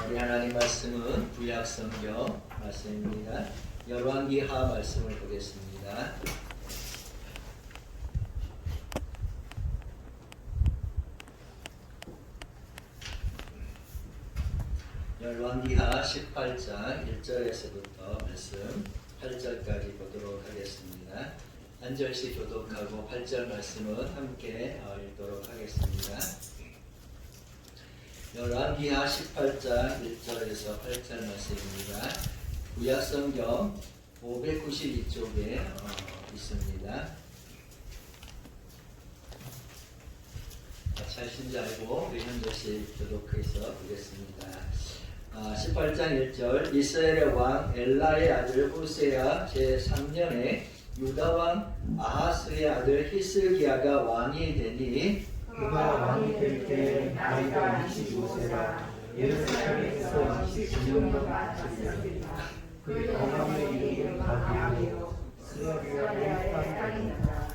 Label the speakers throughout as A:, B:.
A: 우리 하나님 말씀은 구약 성경 말씀입니다. 열왕기하 말씀을 보겠습니다. 열왕기하 18장 1절에서부터 말씀 8절까지 보도록 하겠습니다. 한 절씩 교독하고 8절 말씀은 함께 읽도록 하겠습니다. 열왕기하 18장 1절에서 8절 말씀입니다. 구약성경 592쪽에 있습니다. 잘신 줄 알고 우리 한 절씩 교독해서 보겠습니다. 18장 1절 이스라엘의 왕 엘라의 아들 후세야 제3년에 유다 왕 아하스의 아들 히스기야가 왕이 되니
B: 그가 왕이 될 때 나이가 25세라 예루살렘에서 29년간 다스렸습니다. 그의 어머니의 이름은 아비요 스가랴의 딸이니라.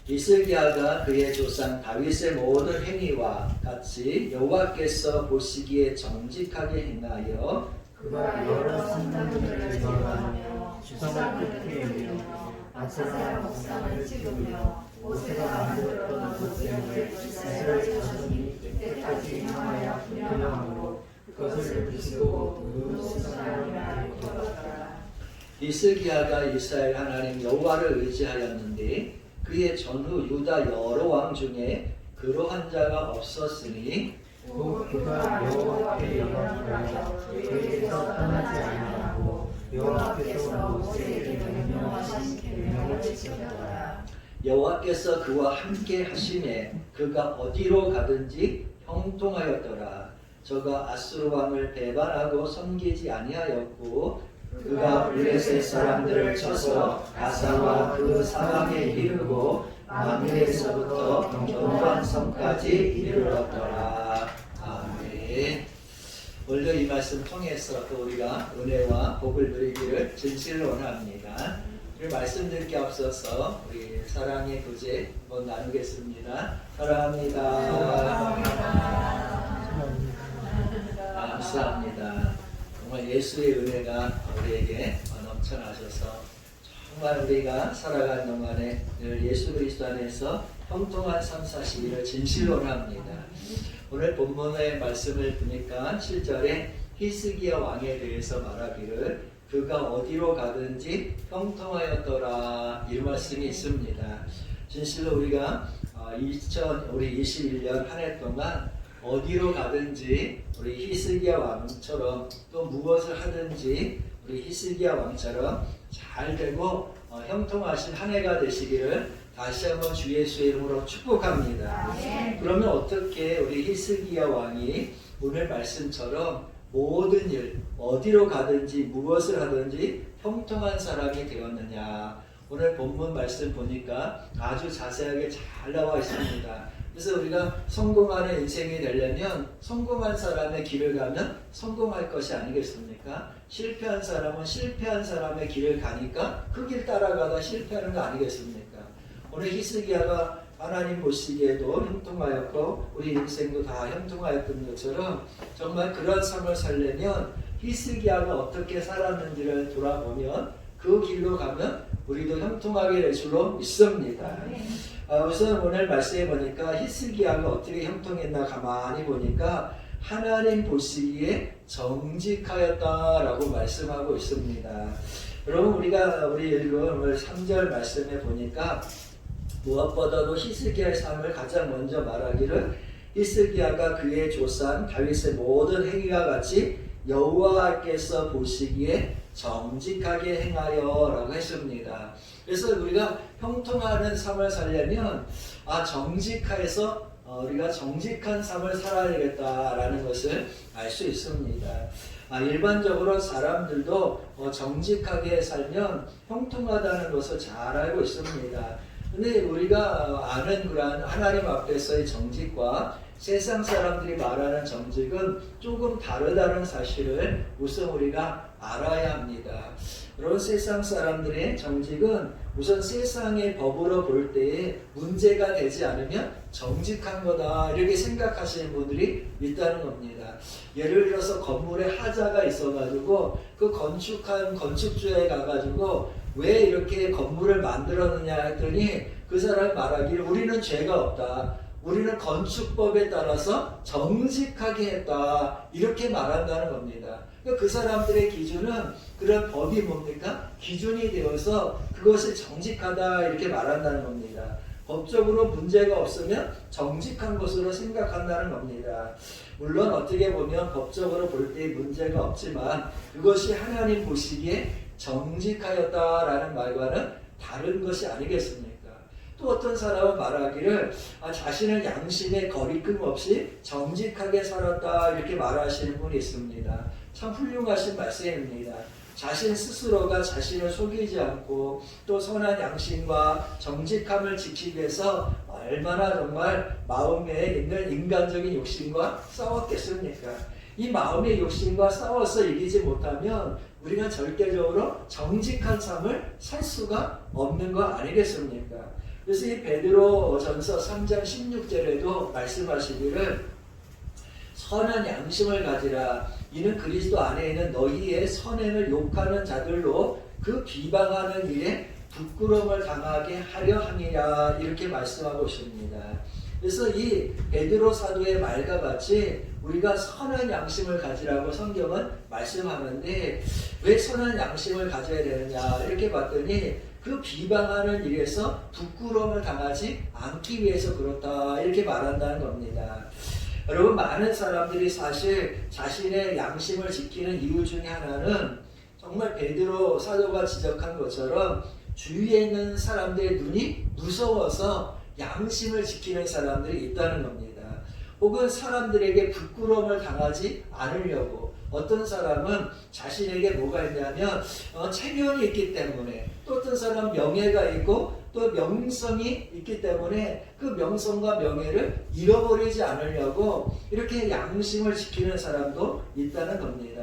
A: 히스기야가 그의 조상 다윗의 모든 행위와 같이 여호와께서 보시기에 정직하게 행하여
B: 그가 여러 성전들을 제거하며 주상을 끝에 이르며 아차사 목상을 찍으며 모세가 만들었던 곳들을 이스라엘 자손이 이때까지 행하여 분양함으로 그것을 부수고 그 신상을 걸었다.
A: 히스기야가 이스라엘 하나님 여호와를 의지하였는데 그의 전후 유다 여러 왕 중에 그러한 자가 없었으니
B: 또 그가 여호와 앞에 영광하여 그에게서 떠나지 아니하고 여호와께서 모세에게 명령하신 계명을 지켰더라.
A: 여호와께서 그와 함께 하심에 그가 어디로 가든지 형통하였더라. 저가 아수르 왕을 배반하고 섬기지 아니하였고 그가 블레셋 사람들을 쳐서 가사와 그 사방에 이르고 마밀에서부터 견고한 섬까지 이르렀더라. 아멘. 오늘도 이 말씀 통해서 또 우리가 은혜와 복을 누리기를 진실로 원합니다. 우리 말씀드릴 게 앞서서 우리 사랑의 구제 한번 나누겠습니다. 사랑합니다. 감사합니다. 정말 예수의 은혜가 우리에게 넘쳐나셔서 정말 우리가 살아가는 동안에 늘 예수 그리스도 안에서 형통한 삶 사시기를 진실로 원합니다. 오늘 본문의 말씀을 보니까 7절에 히스기야 왕에 대해서 말하기를 그가 어디로 가든지 형통하였더라 이 말씀이 있습니다. 진실로 우리가 2021년 한 해 동안 어디로 가든지 우리 히스기야 왕처럼 또 무엇을 하든지 우리 히스기야 왕처럼 잘 되고 형통하신 한 해가 되시기를 다시 한번 주 예수의 이름으로 축복합니다. 그러면 어떻게 우리 히스기야 왕이 오늘 말씀처럼 모든 일 어디로 가든지 무엇을 하든지 형통한 사람이 되었느냐. 오늘 본문 말씀 보니까 아주 자세하게 잘 나와 있습니다. 그래서 우리가 성공하는 인생이 되려면 성공한 사람의 길을 가면 성공할 것이 아니겠습니까? 실패한 사람은 실패한 사람의 길을 가니까 그 길 따라가다 실패하는 거 아니겠습니까? 오늘 히스기야가 하나님 보시기에도 형통하였고 우리 인생도 다 형통하였던 것처럼 정말 그런 삶을 살려면 히스기야가 어떻게 살았는지를 돌아보면 그 길로 가면 우리도 형통하게 될 줄로 믿습니다. 우선 오늘 말씀해 보니까 히스기야가 어떻게 형통했나 가만히 보니까 하나님 보시기에 정직하였다라고 말씀하고 있습니다. 여러분 우리 읽은 오늘 3절 말씀해 보니까 무엇보다도 히스기야의 삶을 가장 먼저 말하기를 히스기야가 그의 조상 다윗의 모든 행위와 같이 여호와께서 보시기에 정직하게 행하여 라고 했습니다. 그래서 우리가 형통하는 삶을 살려면 정직해서 우리가 정직한 삶을 살아야겠다라는 것을 알 수 있습니다. 일반적으로 사람들도 정직하게 살면 형통하다는 것을 잘 알고 있습니다. 근데 우리가 아는 그러한 하나님 앞에서의 정직과 세상 사람들이 말하는 정직은 조금 다르다는 사실을 우선 우리가 알아야 합니다. 그런 세상 사람들의 정직은 우선 세상의 법으로 볼 때에 문제가 되지 않으면 정직한 거다 이렇게 생각하시는 분들이 있다는 겁니다. 예를 들어서 건물에 하자가 있어가지고 그 건축한 건축주에 가가지고 왜 이렇게 건물을 만들었느냐 했더니 그 사람이 말하기를 우리는 죄가 없다. 우리는 건축법에 따라서 정직하게 했다. 이렇게 말한다는 겁니다. 그 사람들의 기준은 그런 법이 뭡니까? 기준이 되어서 그것이 정직하다 이렇게 말한다는 겁니다. 법적으로 문제가 없으면 정직한 것으로 생각한다는 겁니다. 물론 어떻게 보면 법적으로 볼 때 문제가 없지만 그것이 하나님 보시기에 정직하였다라는 말과는 다른 것이 아니겠습니까? 또 어떤 사람은 말하기를 자신은 양심에 거리낌 없이 정직하게 살았다 이렇게 말하시는 분이 있습니다. 참 훌륭하신 말씀입니다. 자신 스스로가 자신을 속이지 않고 또 선한 양심과 정직함을 지키기 위해서 얼마나 정말 마음에 있는 인간적인 욕심과 싸웠겠습니까? 이 마음의 욕심과 싸워서 이기지 못하면 우리가 절대적으로 정직한 삶을 살 수가 없는 거 아니겠습니까? 그래서 이 베드로 전서 3장 16절에도 말씀하시기를 선한 양심을 가지라. 이는 그리스도 안에 있는 너희의 선행을 욕하는 자들로 그 비방하는 일에 부끄러움을 당하게 하려 함이라. 이렇게 말씀하고 있습니다. 그래서 이 베드로 사도의 말과 같이 우리가 선한 양심을 가지라고 성경은 말씀하는데 왜 선한 양심을 가져야 되느냐 이렇게 봤더니 그 비방하는 일에서 부끄러움을 당하지 않기 위해서 그렇다 이렇게 말한다는 겁니다. 여러분 많은 사람들이 사실 자신의 양심을 지키는 이유 중에 하나는 정말 베드로 사도가 지적한 것처럼 주위에 있는 사람들의 눈이 무서워서 양심을 지키는 사람들이 있다는 겁니다. 혹은 사람들에게 부끄러움을 당하지 않으려고 어떤 사람은 자신에게 뭐가 있냐면 체면이 있기 때문에 또 어떤 사람은 명예가 있고 또 명성이 있기 때문에 그 명성과 명예를 잃어버리지 않으려고 이렇게 양심을 지키는 사람도 있다는 겁니다.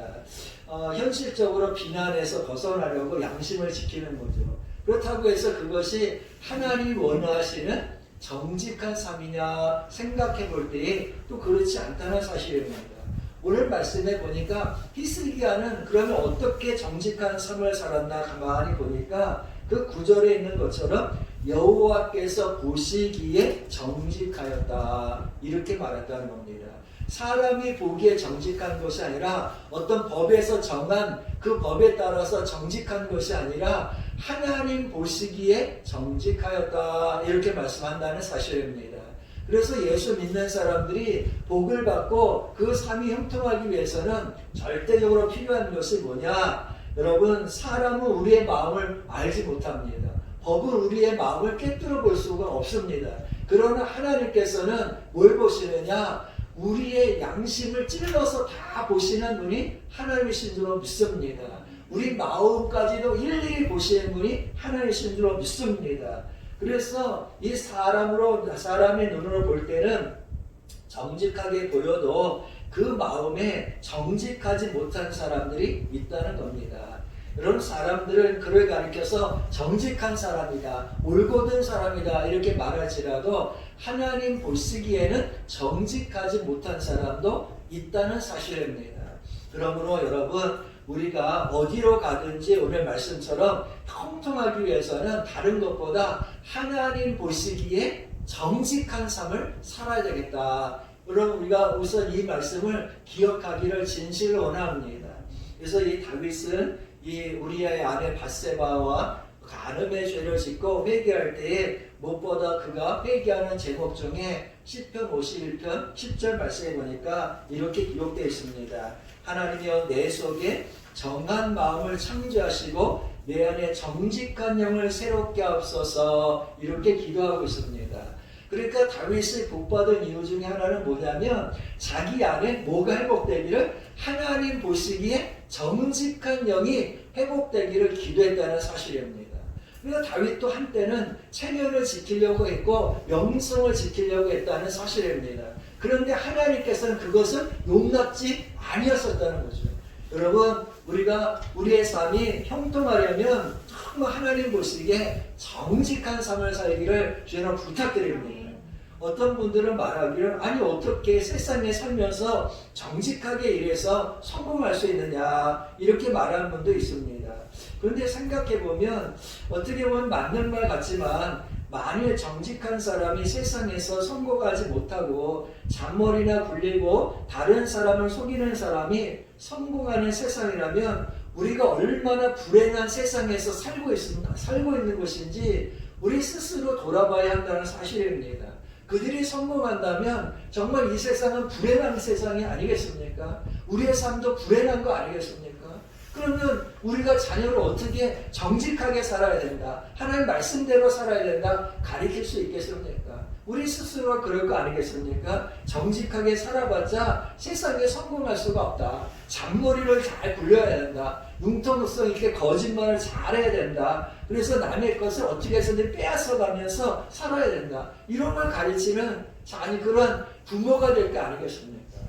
A: 현실적으로 비난에서 벗어나려고 양심을 지키는 거죠. 그렇다고 해서 그것이 하나님이 원하시는 정직한 삶이냐 생각해 볼 때에 또 그렇지 않다는 사실입니다. 오늘 말씀에 보니까 히스기야는 그러면 어떻게 정직한 삶을 살았나 가만히 보니까 그 구절에 있는 것처럼 여호와께서 보시기에 정직하였다 이렇게 말했다는 겁니다. 사람이 보기에 정직한 것이 아니라 어떤 법에서 정한 그 법에 따라서 정직한 것이 아니라 하나님 보시기에 정직하였다 이렇게 말씀한다는 사실입니다. 그래서 예수 믿는 사람들이 복을 받고 그 삶이 형통하기 위해서는 절대적으로 필요한 것이 뭐냐? 여러분 사람은 우리의 마음을 알지 못합니다. 법은 우리의 마음을 깨뜨려 볼 수가 없습니다. 그러나 하나님께서는 뭘 보시느냐? 우리의 양심을 찔러서 다 보시는 분이 하나님이신 줄로 믿습니다. 우리 마음까지도 일일이 보시는 분이 하나님이신 줄로 믿습니다. 그래서 이 사람의 눈으로 볼 때는 정직하게 보여도 그 마음에 정직하지 못한 사람들이 있다는 겁니다. 이런 사람들은 그를 가리켜서 정직한 사람이다, 올곧은 사람이다 이렇게 말할지라도 하나님 보시기에는 정직하지 못한 사람도 있다는 사실입니다. 그러므로 여러분 우리가 어디로 가든지 오늘 말씀처럼 형통하기 위해서는 다른 것보다 하나님 보시기에 정직한 삶을 살아야 되겠다. 여러분 우리가 우선 이 말씀을 기억하기를 진실로 원합니다. 그래서 이 다윗은 이 우리의 아내 밧세바와 간음의 죄를 짓고 회개할 때에 무엇보다 그가 회개하는 제목 중에 시편 51편 10절 말씀에 보니까 이렇게 기록되어 있습니다. 하나님이여 내 속에 정한 마음을 창조하시고 내 안에 정직한 영을 새롭게 하옵소서 이렇게 기도하고 있습니다. 그러니까 다윗이 복받은 이유 중에 하나는 뭐냐면 자기 안에 뭐가 회복되기를 하나님 보시기에 정직한 영이 회복되기를 기도했다는 사실입니다. 그러니까 다윗도 한때는 체면을 지키려고 했고 명성을 지키려고 했다는 사실입니다. 그런데 하나님께서는 그것을 용납지 아니었었다는 거죠. 여러분 우리가 우리의 삶이 형통하려면 정말 하나님 보시기에 정직한 삶을 살기를 주님 부탁드립니다. 어떤 분들은 말하기를 아니 어떻게 세상에 살면서 정직하게 일해서 성공할 수 있느냐 이렇게 말하는 분도 있습니다. 그런데 생각해보면 어떻게 보면 맞는 말 같지만 만일 정직한 사람이 세상에서 성공하지 못하고 잔머리나 굴리고 다른 사람을 속이는 사람이 성공하는 세상이라면 우리가 얼마나 불행한 세상에서 살고 있는 것인지 우리 스스로 돌아봐야 한다는 사실입니다. 그들이 성공한다면 정말 이 세상은 불행한 세상이 아니겠습니까? 우리의 삶도 불행한 거 아니겠습니까? 그러면 우리가 자녀를 어떻게 정직하게 살아야 된다, 하나님 말씀대로 살아야 된다 가르칠 수 있겠습니까? 우리 스스로가 그럴 거 아니겠습니까? 정직하게 살아봤자 세상에 성공할 수가 없다. 잔머리를 잘 굴려야 된다. 융통성 있게 거짓말을 잘해야 된다. 그래서 남의 것을 어떻게 해서든 빼앗아가면서 살아야 된다. 이런 걸 가르치는 그런 부모가 될 거 아니겠습니까?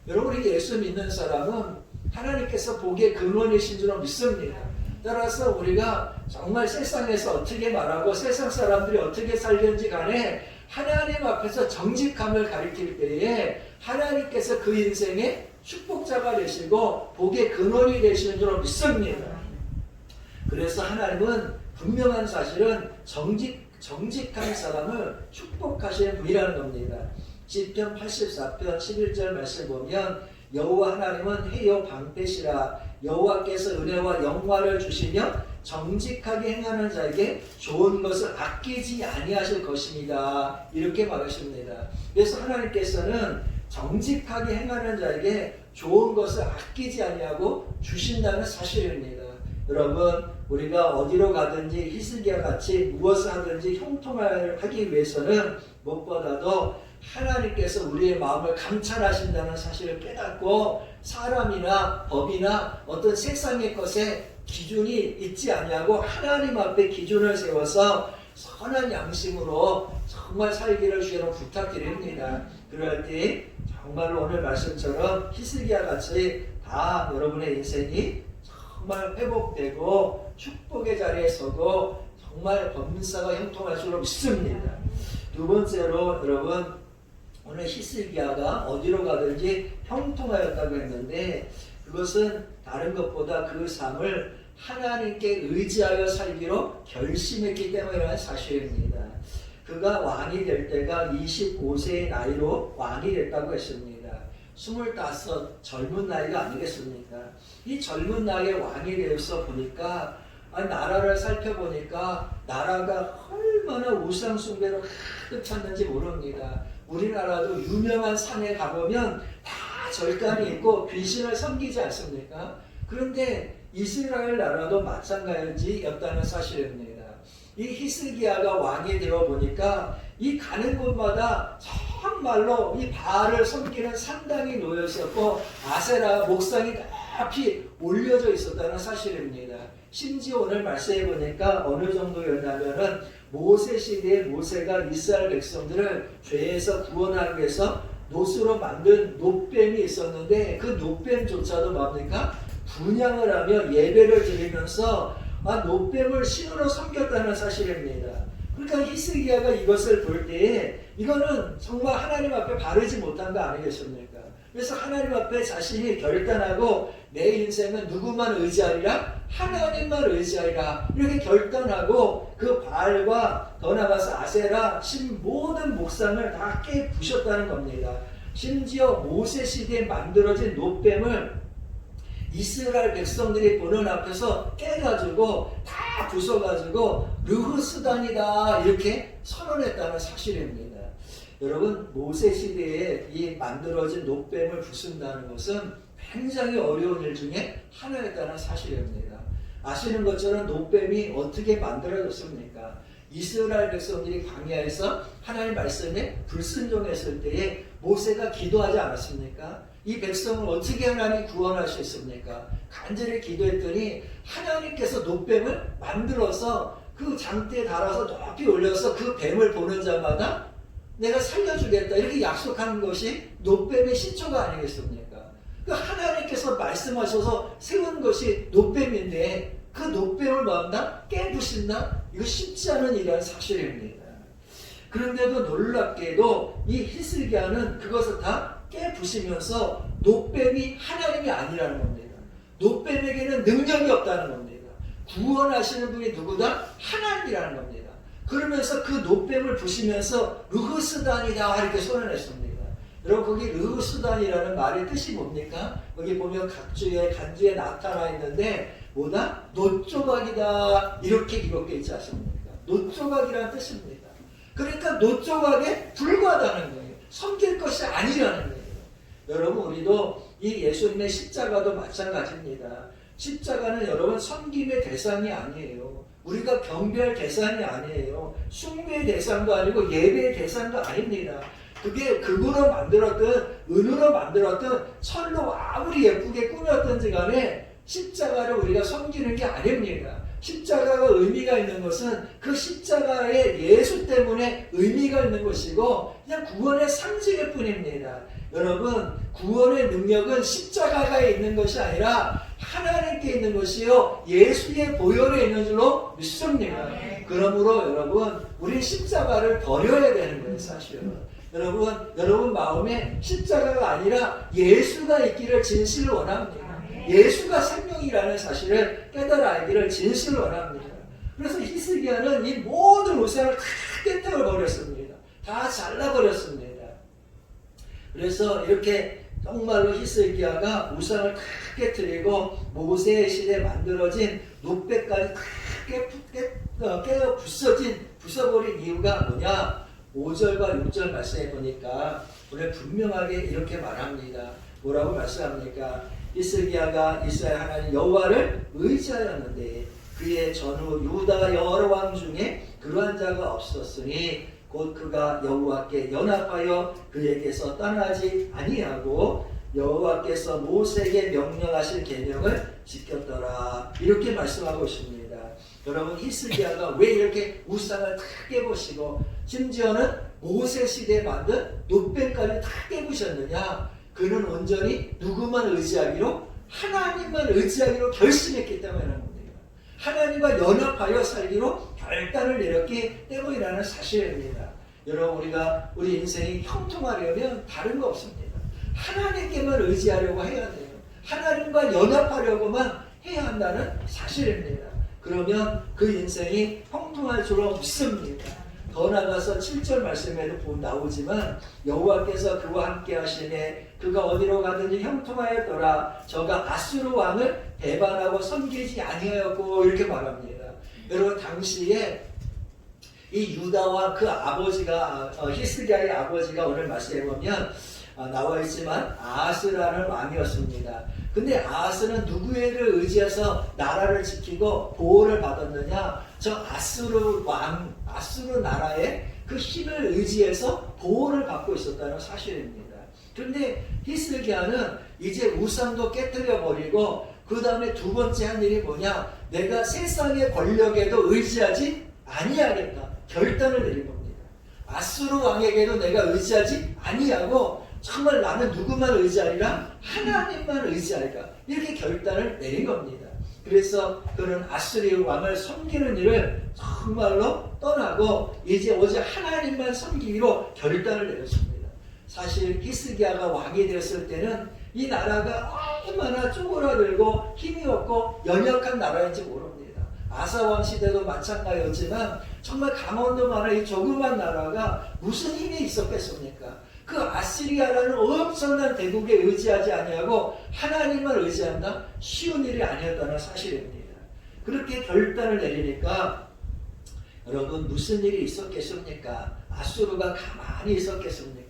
A: 여러분, 우리 예수 믿는 사람은 하나님께서 보기에 근원이신 줄 믿습니다. 따라서 우리가 정말 세상에서 어떻게 말하고 세상 사람들이 어떻게 살든지 간에 하나님 앞에서 정직함을 가리킬 때에 하나님께서 그 인생의 축복자가 되시고 복의 근원이 되시는 줄 믿습니다. 그래서 하나님은 분명한 사실은 정직한 사람을 축복하시는 분이라는 겁니다. 시편 84편 11절 말씀 보면 여호와 하나님은 해요 방패시라 여호와께서 은혜와 영화를 주시며 정직하게 행하는 자에게 좋은 것을 아끼지 아니하실 것입니다. 이렇게 말하십니다. 그래서 하나님께서는 정직하게 행하는 자에게 좋은 것을 아끼지 아니하고 주신다는 사실입니다. 여러분, 우리가 어디로 가든지 히스기야 같이 무엇을 하든지 형통하기 위해서는 무엇보다도 하나님께서 우리의 마음을 감찰하신다는 사실을 깨닫고 사람이나 법이나 어떤 세상의 것에 기준이 있지 아니하고 하나님 앞에 기준을 세워서 선한 양심으로 정말 살기를 주여 부탁드립니다. 그럴 때 정말로 오늘 말씀처럼 히스기야 같이 다 여러분의 인생이 정말 회복되고 축복의 자리에 서고 정말 범사가 형통할 줄로 믿습니다. 두 번째로 여러분, 오늘 히스기야가 어디로 가든지 형통하였다고 했는데 그것은 다른 것보다 그 삶을 하나님께 의지하여 살기로 결심했기 때문이라는 사실입니다. 그가 왕이 될 때가 25세의 나이로 왕이 됐다고 했습니다. 25 젊은 나이가 아니겠습니까? 이 젊은 나이에 왕이 되어서 보니까 나라를 살펴보니까 나라가 얼마나 우상 숭배로 가득 찼는지 모릅니다. 우리나라도 유명한 산에 가보면 다 절간이 있고 귀신을 섬기지 않습니까? 그런데 이스라엘 나라도 마찬가지였다는 사실입니다. 이 히스기야가 왕이 되어 보니까 이 가는 곳마다 정말로 이 바알을 섬기는 산당이 놓여 있었고 아세라 목상이 높이 올려져 있었다는 사실입니다. 심지어 오늘 말씀해 보니까 어느 정도였냐면은 모세 시대에 모세가 이스라엘 백성들을 죄에서 구원하기 위해서 노스로 만든 놋뱀이 있었는데 그 놋뱀조차도 뭡니까? 분향을 하며 예배를 드리면서 놋뱀을 신으로 섬겼다는 사실입니다. 그러니까 히스기야가 이것을 볼 때에 이거는 정말 하나님 앞에 바르지 못한 거 아니겠습니까? 그래서 하나님 앞에 자신이 결단하고 내 인생은 누구만 의지하리라? 하나님만 의지하리라. 이렇게 결단하고 그 바알과 더 나아가서 아세라 모든 목상을 다 깨부셨다는 겁니다. 심지어 모세 시대에 만들어진 놋뱀을 이스라엘 백성들이 보는 앞에서 깨가지고 다 부숴가지고 르흐스단이다 이렇게 선언했다는 사실입니다. 여러분, 모세 시대에 이 만들어진 놋뱀을 부순다는 것은 굉장히 어려운 일 중에 하나였다는 사실입니다. 아시는 것처럼 놋뱀이 어떻게 만들어졌습니까? 이스라엘 백성들이 광야에서 하나님 말씀에 불순종했을 때에 모세가 기도하지 않았습니까? 이 백성을 어떻게 하나님 구원하셨습니까? 간절히 기도했더니 하나님께서 놋뱀을 만들어서 그 장대에 달아서 높이 올려서 그 뱀을 보는 자마다 내가 살려주겠다 이렇게 약속하는 것이 놋뱀의 시초가 아니겠습니까? 그 하나님께서 말씀하셔서 세운 것이 노뱀인데 그 노뱀을 뭐한다? 깨부신다? 이거 쉽지 않은 일이라는 사실입니다. 그런데도 놀랍게도 이 히스기야는 그것을 다 깨부시면서 노뱀이 하나님이 아니라는 겁니다. 노뱀에게는 능력이 없다는 겁니다. 구원하시는 분이 누구다? 하나님이라는 겁니다. 그러면서 그 노뱀을 부시면서 르흐스단이다 이렇게 선언했습니다. 여러분 거기 르흐스단이라는 말의 뜻이 뭡니까? 여기 보면 각주에 간주에 나타나 있는데 뭐다? 노조각이다 이렇게 기록되어 있지 않습니까? 노조각이라는 뜻입니다. 그러니까 노조각에 불과하다는 거예요. 섬길 것이 아니라는 거예요. 여러분 우리도 이 예수님의 십자가도 마찬가지입니다. 십자가는 여러분 섬김의 대상이 아니에요. 우리가 경배할 대상이 아니에요. 숭배의 대상도 아니고 예배의 대상도 아닙니다. 그게 금으로 만들었든 은으로 만들었든 철로 아무리 예쁘게 꾸몄든지 간에 십자가를 우리가 섬기는 게 아닙니다. 십자가가 의미가 있는 것은 그 십자가의 예수 때문에 의미가 있는 것이고 그냥 구원의 상징일 뿐입니다. 여러분 구원의 능력은 십자가가 있는 것이 아니라 하나님께 있는 것이요 예수의 보혈에 있는 줄로 믿습니다. 그러므로 여러분 우리 십자가를 버려야 되는 거예요. 사실은 여러분 마음에 십자가가 아니라 예수가 있기를 진실로 원합니다. 예수가 생명이라는 사실을 깨달아 알기를 진실로 원합니다. 그래서 히스기야는 이 모든 우상을 다 깨뜨려 버렸습니다. 다 잘라버렸습니다. 그래서 이렇게 정말로 히스기야가 우상을 크게 깨뜨리고 모세의 시대에 만들어진 노뱀까지 깨어 부숴버린 이유가 뭐냐? 5절과 6절 말씀해 보니까 오늘 분명하게 이렇게 말합니다. 뭐라고 말씀합니까? 히스기야가 이스라엘 하나님 여호와를 의지하였는데 그의 전후 유다 여러 왕 중에 그러한 자가 없었으니 곧 그가 여호와께 연합하여 그에게서 떠나지 아니하고 여호와께서 모세에게 명령하신 계명을 지켰더라. 이렇게 말씀하고 있습니다. 여러분 히스기야가 왜 이렇게 우상을 다 깨부시고 심지어는 모세 시대에 만든 노뱀까지 다 깨부셨느냐? 그는 온전히 누구만 의지하기로? 하나님만 의지하기로 결심했기 때문이라는 겁니다. 하나님과 연합하여 살기로 결단을 내렸기 때문이라는 사실입니다. 여러분 우리 인생이 형통하려면 다른 거 없습니다. 하나님께만 의지하려고 해야 돼요. 하나님과 연합하려고만 해야 한다는 사실입니다. 그러면 그 인생이 형통할 줄로 믿습니다. 더 나아가서 7절 말씀에도 나오지만 여호와께서 그와 함께 하시네 그가 어디로 가든지 형통하였더라 저가 아수르 왕을 배반하고 섬기지 아니하였고 이렇게 말합니다. 여러분 당시에 이 유다와 그 아버지가 히스기야의 아버지가 오늘 말씀해 보면 나와 있지만 아하스라는 왕이었습니다. 근데 아하스는 누구를 의지해서 나라를 지키고 보호를 받았느냐? 저 아수르 나라의 그 힘을 의지해서 보호를 받고 있었다는 사실입니다. 그런데 히스기야는 이제 우상도 깨뜨려 버리고 그 다음에 두 번째 한 일이 뭐냐? 내가 세상의 권력에도 의지하지 아니하겠다. 결단을 내린 겁니다. 아수르 왕에게도 내가 의지하지 아니하고 정말 나는 누구만 의지하리라? 하나님만 의지하리라. 이렇게 결단을 내린 겁니다. 그래서 그는 아수르 왕을 섬기는 일을 정말로 떠나고 이제 오직 하나님만 섬기기로 결단을 내렸습니다. 사실 히스기야가 왕이 되었을 때는 이 나라가 얼마나 쪼그라들고 힘이 없고 연약한 나라인지 모릅니다. 아사왕 시대도 마찬가지였지만 정말 강원도 많은 이 조그만 나라가 무슨 힘이 있었겠습니까? 그 아시리아라는 엄청난 대국에 의지하지 아니하고 하나님만 의지한다? 쉬운 일이 아니었다는 사실입니다. 그렇게 결단을 내리니까 여러분 무슨 일이 있었겠습니까? 아수르가 가만히 있었겠습니까?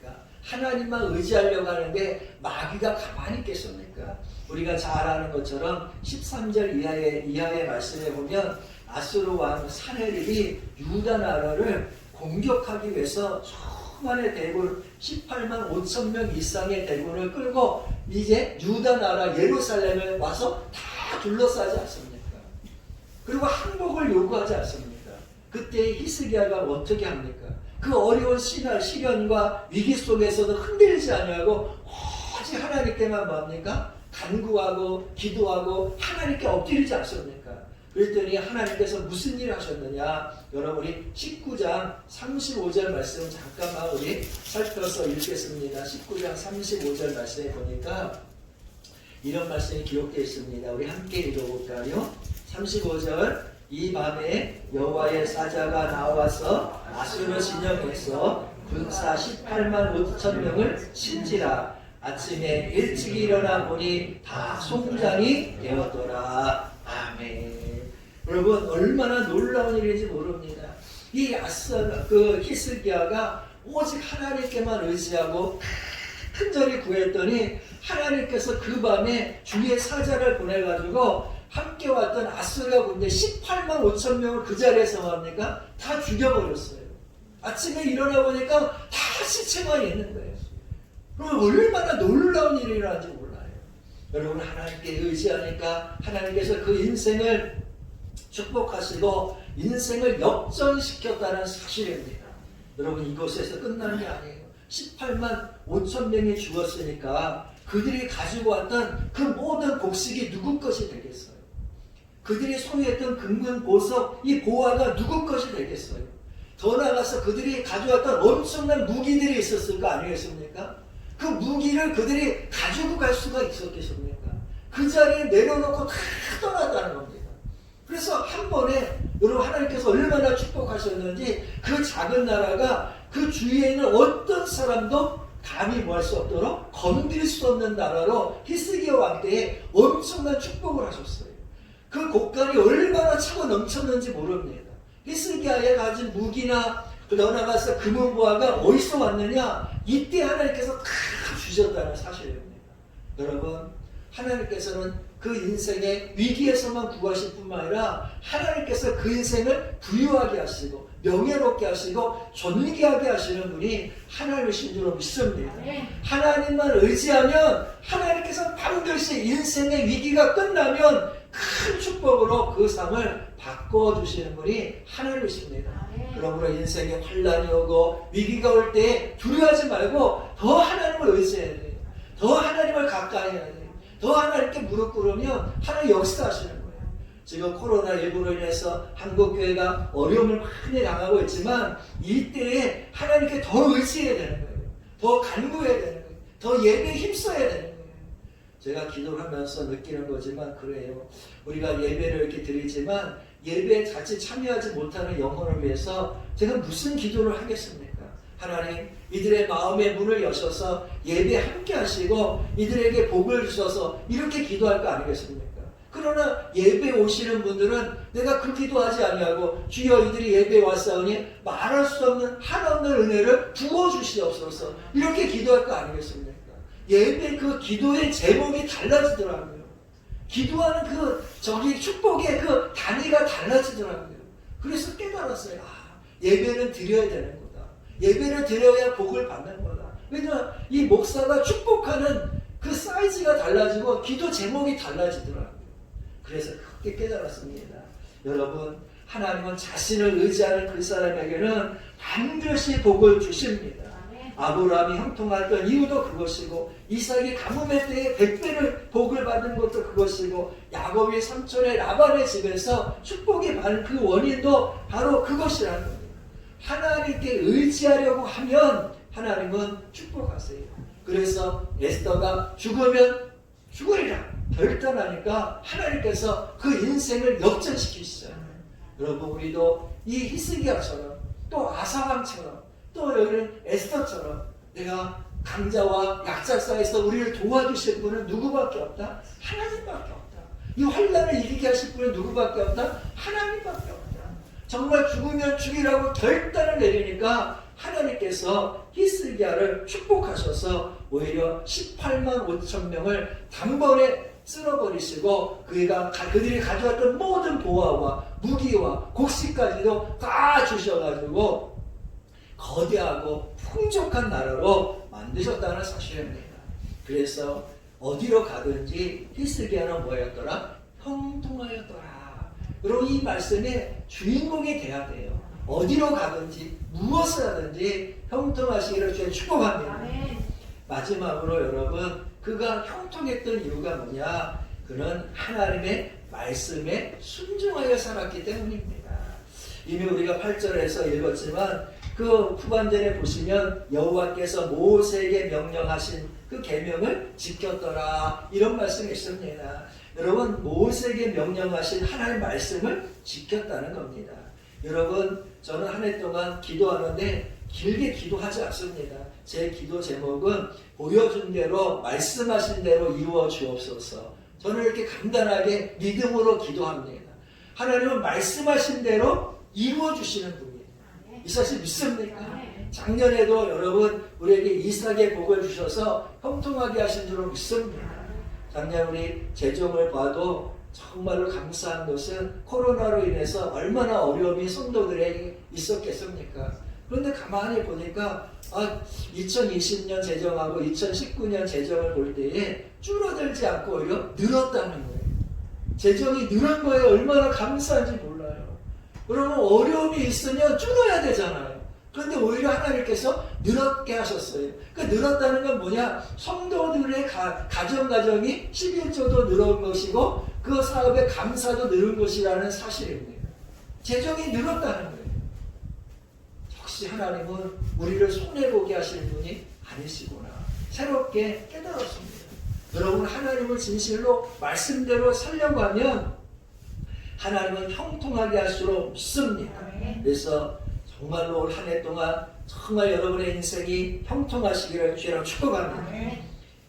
A: 하나님만 의지하려고 하는데 마귀가 가만히 있겠습니까? 우리가 잘 아는 것처럼 13절 이하의 말씀에 보면 아수르 왕 사네립이 유다 나라를 공격하기 위해서 수많은 대군 18만 5천 명 이상의 대군을 끌고 이제 유다 나라 예루살렘에 와서 다 둘러싸지 않습니까? 그리고 항복을 요구하지 않습니까? 그때 히스기야가 어떻게 합니까? 그 어려운 시련과 위기 속에서도 흔들리지 아니하고 오직 오직 하나님께만 뭡니까? 간구하고 기도하고 하나님께 엎드리지 않습니까? 그랬더니 하나님께서 무슨 일을 하셨느냐? 여러분이 19장 35절 말씀 잠깐만 우리 살펴서 읽겠습니다. 19장 35절 말씀에 보니까 이런 말씀이 기록되어 있습니다. 우리 함께 읽어볼까요? 35절 이 밤에 여호와의 사자가 나와서 아수르 진영에서 군사 18만 5천 명을 친지라. 아침에 일찍 일어나 보니 다 송장이 되었더라. 아멘. 여러분 얼마나 놀라운 일인지 모릅니다. 이 히스기야가 오직 하나님께만 의지하고 간절히 구했더니 하나님께서 그 밤에 주의 사자를 보내가지고 함께 왔던 아수르 군대 18만 5천 명을 그 자리에서 뭡니까? 다 죽여버렸어요. 아침에 일어나 보니까 다 시체만 있는 거예요. 그럼 얼마나 놀라운 일이 일어난지 몰라요. 여러분 하나님께 의지하니까 하나님께서 그 인생을 축복하시고 인생을 역전시켰다는 사실입니다. 여러분 이곳에서 끝난 게 아니에요. 18만 5천 명이 죽었으니까 그들이 가지고 왔던 그 모든 곡식이 누구 것이 되겠어요? 그들이 소유했던 금근 보석 이 보화가 누구 것이 되겠어요? 더 나아가서 그들이 가져왔던 엄청난 무기들이 있었을 거 아니겠습니까? 그 무기를 그들이 가지고 갈 수가 있었겠습니까? 그 자리에 내려놓고 다 떠났다는 겁니다. 그래서 한 번에 여러분 하나님께서 얼마나 축복하셨는지 그 작은 나라가 그 주위에 있는 어떤 사람도 감히 뭐 할 수 없도록 건드릴 수 없는 나라로 히스기야 왕 때에 엄청난 축복을 하셨어요. 그 곡간이 얼마나 차고 넘쳤는지 모릅니다. 히스기야에 가진 무기나 더 나아가서 금은보화가 어디서 왔느냐? 이때 하나님께서 다 주셨다는 사실입니다. 여러분 하나님께서는 그 인생의 위기에서만 구하실 뿐만 아니라 하나님께서 그 인생을 부유하게 하시고 명예롭게 하시고 존귀하게 하시는 분이 하나님이신 줄 믿습니다. 하나님만 의지하면 하나님께서 반드시 인생의 위기가 끝나면 큰 축복으로 그 삶을 바꿔주시는 분이 하나님이십니다. 그러므로 인생에 환난이 오고 위기가 올 때 두려워하지 말고 더 하나님을 의지해야 돼요. 더 하나님을 가까이 해야 돼요. 더 하나님께 무릎 꿇으면 하나님 역사하시는 거예요. 지금 코로나19로 인해서 한국교회가 어려움을 많이 당하고 있지만 이때에 하나님께 더 의지해야 되는 거예요. 더 간구해야 되는 거예요. 더 예배에 힘써야 되는 거예요. 제가 기도를 하면서 느끼는 거지만 그래요. 우리가 예배를 이렇게 드리지만 예배에 같이 참여하지 못하는 영혼을 위해서 제가 무슨 기도를 하겠습니까? 하나님 이들의 마음의 문을 여셔서 예배 함께 하시고 이들에게 복을 주셔서 이렇게 기도할 거 아니겠습니까? 그러나 예배 오시는 분들은 내가 그 기도하지 아니하고 주여 이들이 예배에 왔사오니 말할 수 없는 한없는 은혜를 부어주시옵소서 이렇게 기도할 거 아니겠습니까? 예배 그 기도의 제목이 달라지더라고요. 기도하는 그 축복의 그 단위가 달라지더라고요. 그래서 깨달았어요. 예배는 드려야 되는 거다. 예배를 드려야 복을 받는 거다. 왜냐하면 이 목사가 축복하는 그 사이즈가 달라지고 기도 제목이 달라지더라고요. 그래서 크게 깨달았습니다. 여러분 하나님은 자신을 의지하는 그 사람에게는 반드시 복을 주십니다. 아브라함이 형통했던 이유도 그것이고 이삭이 가뭄의 때에 100배를 복을 받은 것도 그것이고 야곱이 삼촌의 라반의 집에서 축복이 받은 그 원인도 바로 그것이라는 겁니다. 하나님께 의지하려고 하면 하나님은 축복하세요. 그래서 에스더가 죽으면 죽으리라 결단하니까 하나님께서 그 인생을 역전시키시잖아요. 여러분 우리도 이 히스기야처럼 또 아사왕처럼 또 여기는 에스더처럼 내가 강자와 약자 사이에서 우리를 도와주실 분은 누구밖에 없다? 하나님밖에 없다. 이 환난을 이기게 하실 분은 누구밖에 없다? 하나님밖에 없다. 정말 죽으면 죽이라고 결단을 내리니까 하나님께서 히스기야를 축복하셔서 오히려 18만 5천 명을 단번에 쓸어버리시고 그들이 가져왔던 모든 보화와 무기와 곡식까지도 다 주셔가지고 거대하고 풍족한 나라로 만드셨다는 사실입니다. 그래서 어디로 가든지 히스기야는 뭐였더라? 형통하였더라. 여러분 이 말씀의 주인공이 돼야 돼요. 어디로 가든지 무엇을 하든지 형통하시기를 주의 축복합니다. 마지막으로 여러분 그가 형통했던 이유가 뭐냐? 그는 하나님의 말씀에 순종하여 살았기 때문입니다. 이미 우리가 8절에서 읽었지만 그 후반절에 보시면 여호와께서 모세에게 명령하신 그 계명을 지켰더라 이런 말씀이 있습니다. 여러분 모세에게 명령하신 하나님의 말씀을 지켰다는 겁니다. 여러분 저는 한 해 동안 기도하는데 길게 기도하지 않습니다. 제 기도 제목은 보여준 대로 말씀하신 대로 이루어 주옵소서. 저는 이렇게 간단하게 믿음으로 기도합니다. 하나님은 말씀하신 대로 이루어 주시는 분이에요. 이 사실 믿습니까? 작년에도 여러분 우리에게 이삭의 복을 주셔서 형통하게 하신 줄로 믿습니다. 작년 우리 재정을 봐도 정말로 감사한 것은 코로나로 인해서 얼마나 어려움이 성도들에게 있었겠습니까? 그런데 가만히 보니까 2020년 재정하고 2019년 재정을 볼 때에 줄어들지 않고 오히려 늘었다는 거예요. 재정이 늘은 거에 얼마나 감사한지 몰라요. 그러면 어려움이 있으면 줄어야 되잖아요. 그런데 오히려 하나님께서 늘었게 하셨어요. 그 늘었다는 건 뭐냐? 성도들의 가정이 11조도 늘은 것이고 그 사업의 감사도 늘은 것이라는 사실입니다. 재정이 늘었다는 거예요. 역시 하나님은 우리를 손해보게 하시는 분이 아니시구나. 새롭게 깨달았습니다. 여러분 하나님을 진실로 말씀대로 살려고 하면 하나님은 형통하게 할수록 믿습니다. 그래서 정말로 올 한 해 동안 정말 여러분의 인생이 형통하시기를 주로 축복합니다.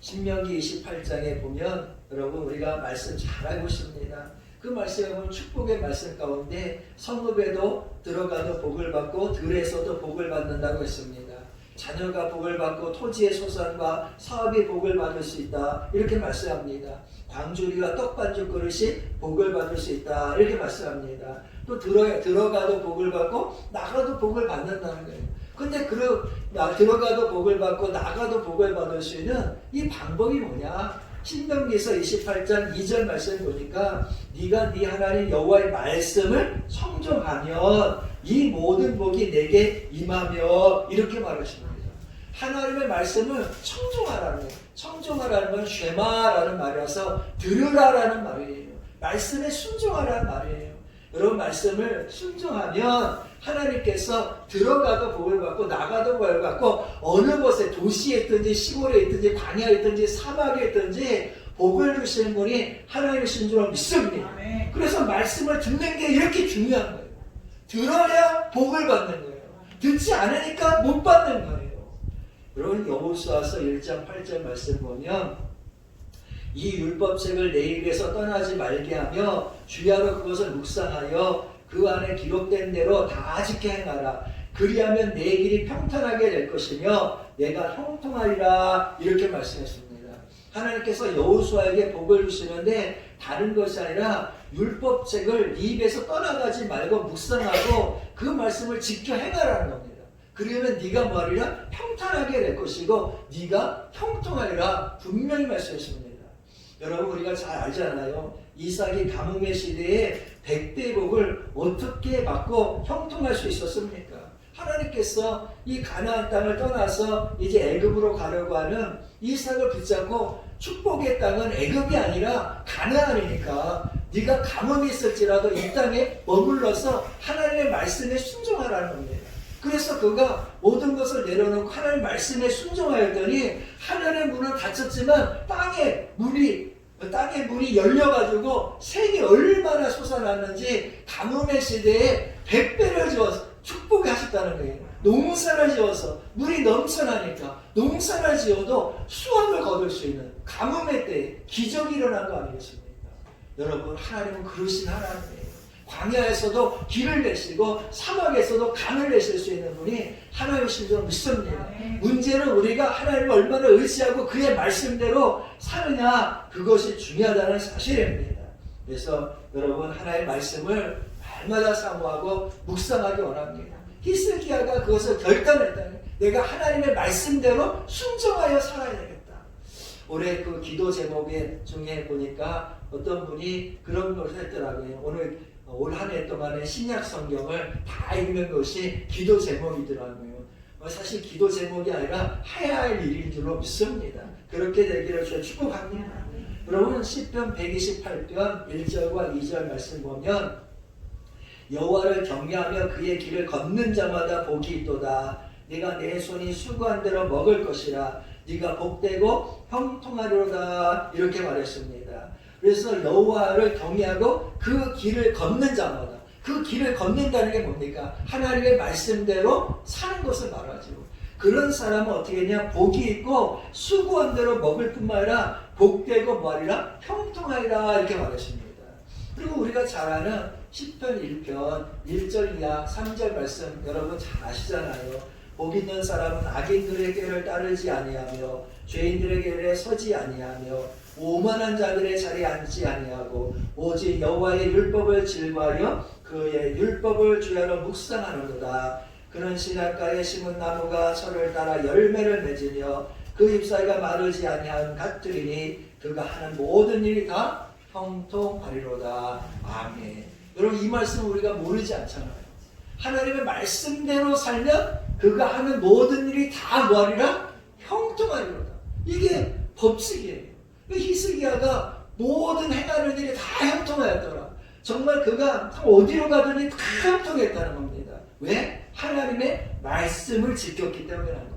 A: 신명기 28장에 보면 여러분 우리가 말씀 잘 알고 있습니다. 그 말씀은 축복의 말씀 가운데 성읍에도 들어가도 복을 받고 들에서도 복을 받는다고 했습니다. 자녀가 복을 받고 토지의 소산과 사업이 복을 받을 수 있다 이렇게 말씀합니다. 광주리와 떡반죽 그릇이 복을 받을 수 있다 이렇게 말씀합니다. 또 들어가도 복을 받고 나가도 복을 받는다는 거예요. 근데 들어가도 복을 받고 나가도 복을 받을 수 있는 이 방법이 뭐냐? 신명기서 28장 2절 말씀 보니까 네가 네 하나님 여호와의 말씀을 청종하면 이 모든 복이 내게 임하며 이렇게 말하십니다. 하나님의 말씀을 청종하라는 거예요. 청종하라는 건 쉐마라는 말이라서 들으라라는 말이에요. 말씀에 순종하라는 말이에요. 여러분 말씀을 순종하면 하나님께서 들어가도 복을 받고 나가도 복을 받고 어느 곳에 도시에 있든지 시골에 있든지 광야에 있든지 사막에 있든지 복을 주시는 분이 하나님이신 줄 믿습니다. 그래서 말씀을 듣는 게 이렇게 중요한 거예요. 들어야 복을 받는 거예요. 듣지 않으니까 못 받는 거예요. 여러분 여호수아서 1장 8절 말씀 보면 이 율법책을 내 입에서 떠나지 말게 하며 주야로 그것을 묵상하여 그 안에 기록된 대로 다 지켜 행하라. 그리하면 내 길이 평탄하게 될 것이며 내가 형통하리라 이렇게 말씀했습니다. 하나님께서 여호수아에게 복을 주시는데 다른 것이 아니라 율법책을 네 입에서 떠나가지 말고 묵상하고 그 말씀을 지켜 행하라는 겁니다. 그러면 네가 뭐하리라? 평탄하게 될 것이고 네가 형통하리라 분명히 말씀했습니다. 여러분 우리가 잘 알잖아요. 이삭이 가뭄의 시대에 100대 복을 어떻게 받고 형통할 수 있었습니까? 하나님께서 이 가나안 땅을 떠나서 이제 애굽으로 가려고 하는 이삭을 붙잡고 축복의 땅은 애굽이 아니라 가나안이니까 네가 가뭄이 있을지라도 이 땅에 머물러서 하나님의 말씀에 순종하라는 겁니다. 그래서 그가 모든 것을 내려놓고 하나님의 말씀에 순종하였더니 하늘의 문은 닫혔지만 땅에 문이 열려가지고 생이 얼마나 솟아났는지 가뭄의 시대에 100배를 지어서 축복을 하셨다는 거예요. 농사를 지어서 물이 넘쳐나니까 농사를 지어도 수확을 거둘 수 있는 가뭄의 때에 기적이 일어난 거 아니겠습니까? 여러분 하나님은 그러신 하나님이에요. 광야에서도 길을 내시고 사막에서도 강을 내실 수 있는 분이 하나님이신 줄 믿습니다. 문제는 우리가 하나님을 얼마나 의지하고 그의 말씀대로 사느냐 그것이 중요하다는 사실입니다. 그래서 여러분 하나님의 말씀을 날마다 사모하고 묵상하기 원합니다. 히스기야가 그것을 결단했다. 내가 하나님의 말씀대로 순종하여 살아야 되겠다. 올해 그 기도 제목 중에 보니까 어떤 분이 그런 것을 했더라고요. 올 한 해 동안에 신약 성경을 다 읽는 것이 기도 제목이더라고요. 사실 기도 제목이 아니라 해야 할 일인 줄로 믿습니다. 그렇게 되기를 주여 축복합니다. 여러분 시편 128편 1절과 2절 말씀 보면 여호와를 경외하며 그의 길을 걷는 자마다 복이 있도다. 네가 내 손이 수고한 대로 먹을 것이라. 네가 복되고 형통하리로다. 이렇게 말했습니다. 그래서 여호와를 경외하고 그 길을 걷는 자마다, 그 길을 걷는다는 게 뭡니까? 하나님의 말씀대로 사는 것을 말하죠. 그런 사람은 어떻게 했냐? 복이 있고 수고한 대로 먹을 뿐만 아니라 복되고 뭐하리라? 형통하리라. 이렇게 말했습니다. 그리고 우리가 잘 아는 시편 1편 1절 이하 3절 말씀 여러분 잘 아시잖아요. 복 있는 사람은 악인들의 길을 따르지 아니하며 죄인들의 길에 서지 아니하며 오만한 자들의 자리에 앉지 아니하고 오직 여호와의 율법을 즐거하여 그의 율법을 주야로 묵상하는도다. 그는 시냇가에 심은 나무가 철을 따라 열매를 맺으며 그 잎사귀가 마르지 아니한 갓들이니 그가 하는 모든 일이 다 형통하리로다. 아멘. 여러분 이 말씀 우리가 모르지 않잖아요. 하나님의 말씀대로 살면 그가 하는 모든 일이 다 뭐하리라? 형통하리로다. 이게 법칙이에요. 히스기야가 모든 행하는 일이 다 형통하였더라. 정말 그가 어디로 가든지 다 형통했다는 겁니다. 왜? 하나님의 말씀을 지켰기 때문에 하는 겁니다.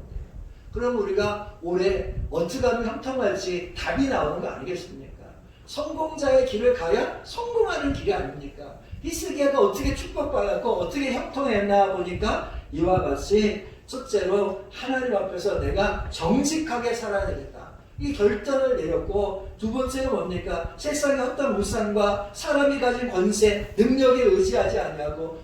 A: 그럼 우리가 올해 어떻게 하면 형통할지 답이 나오는 거 아니겠습니까? 성공자의 길을 가야 성공하는 길이 아닙니까? 히스기야가 어떻게 축복받았고 어떻게 형통했나 보니까 이와 같이 첫째로 하나님 앞에서 내가 정직하게 살아야 되겠다. 이 결단을 내렸고 두 번째는 뭡니까? 세상의 어떤 우상과 사람이 가진 권세, 능력에 의지하지 아니하고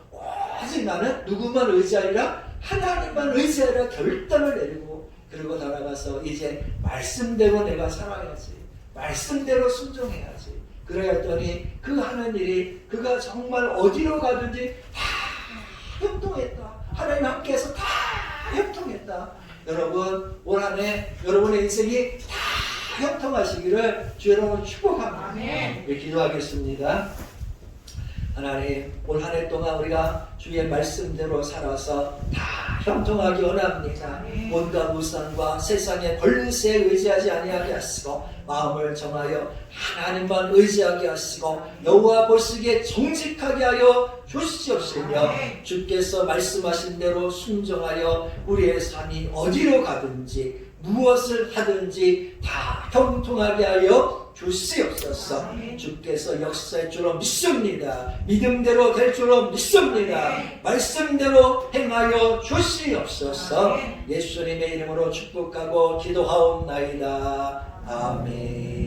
A: 오직 나는 누구만 의지하리라? 하나님만 의지하리라 결단을 내리고 그리고 나아가서 이제 말씀대로 내가 살아야지. 말씀대로 순종해야지. 그래야 했더니 그 하는 일이 그가 정말 어디로 가든지 다 형통했다. 하나님 함께해서 다 형통했다. 여러분 올 한 해 여러분의 인생이 다 형통하시기를 주 여러분 축복합니다.
B: 아멘.
A: 네, 기도하겠습니다. 하나님 올 한 해 동안 우리가 주의 말씀대로 살아서 다 형통하기 원합니다. 온갖 우상과 세상의 권세에 의지하지 아니하게 하시고 마음을 정하여 하나님만 의지하게 하시고 여호와 보시기에 정직하게 하여 주시옵시며 주께서 말씀하신 대로 순종하여 우리의 삶이 어디로 가든지 무엇을 하든지 다 형통하게 하여 주시옵소서. 주께서 역사할 줄로 믿습니다. 믿음대로 될 줄로 믿습니다. 말씀대로 행하여 주시옵소서. 예수님의 이름으로 축복하고 기도하옵나이다. 아멘.